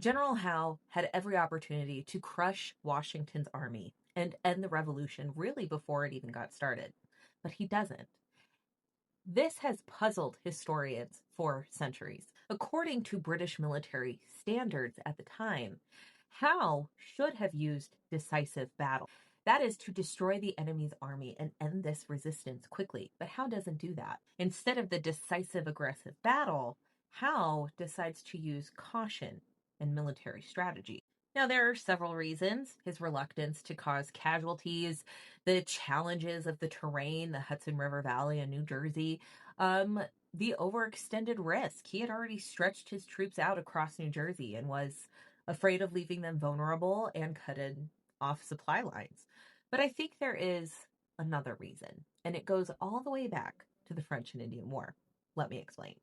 General Howe had every opportunity to crush Washington's army and end the revolution really before it even got started, but he doesn't. This has puzzled historians for centuries. According to British military standards at the time, Howe should have used decisive battle. That is to destroy the enemy's army and end this resistance quickly. But Howe doesn't do that. Instead of the decisive aggressive battle, Howe decides to use caution and military strategy. Now, there are several reasons: his reluctance to cause casualties, the challenges of the terrain, the Hudson River Valley in New Jersey, the overextended risk. He had already stretched his troops out across New Jersey and was afraid of leaving them vulnerable and cutting off supply lines. But I think there is another reason, and it goes all the way back to the French and Indian War. Let me explain.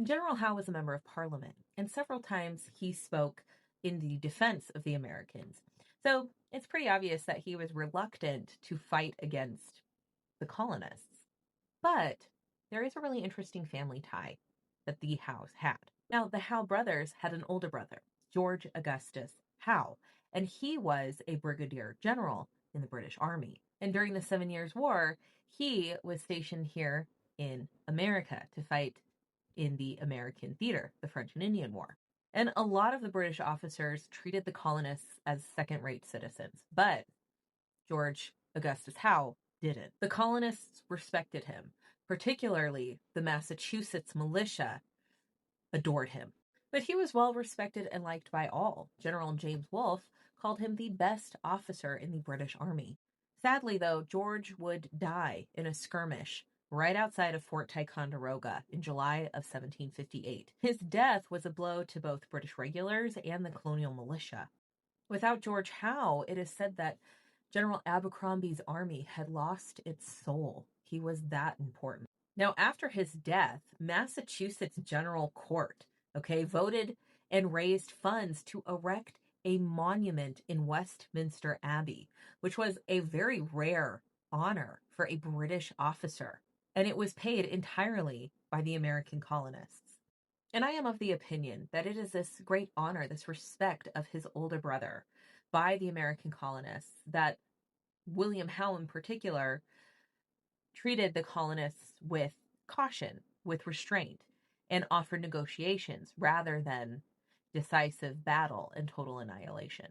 General Howe was a member of Parliament, and several times he spoke in the defense of the Americans. So it's pretty obvious that he was reluctant to fight against the colonists. But there is a really interesting family tie that the Howes had. Now, the Howe brothers had an older brother, George Augustus Howe, and he was a brigadier general in the British Army. And during the 7 Years' War, he was stationed here in America to fight in the American theater, the French and Indian War. And a lot of the British officers treated the colonists as second-rate citizens, but George Augustus Howe didn't. The colonists respected him, particularly the Massachusetts militia adored him. But he was well respected and liked by all. General James Wolfe called him the best officer in the British Army. Sadly, though, George would die in a skirmish right outside of Fort Ticonderoga in July of 1758. His death was a blow to both British regulars and the colonial militia. Without George Howe, it is said that General Abercrombie's army had lost its soul. He was that important. Now, after his death, Massachusetts General Court, voted and raised funds to erect a monument in Westminster Abbey, which was a very rare honor for a British officer. And it was paid entirely by the American colonists. And I am of the opinion that it is this great honor, this respect of his older brother by the American colonists, that William Howe in particular treated the colonists with caution, with restraint, and offered negotiations rather than decisive battle and total annihilation.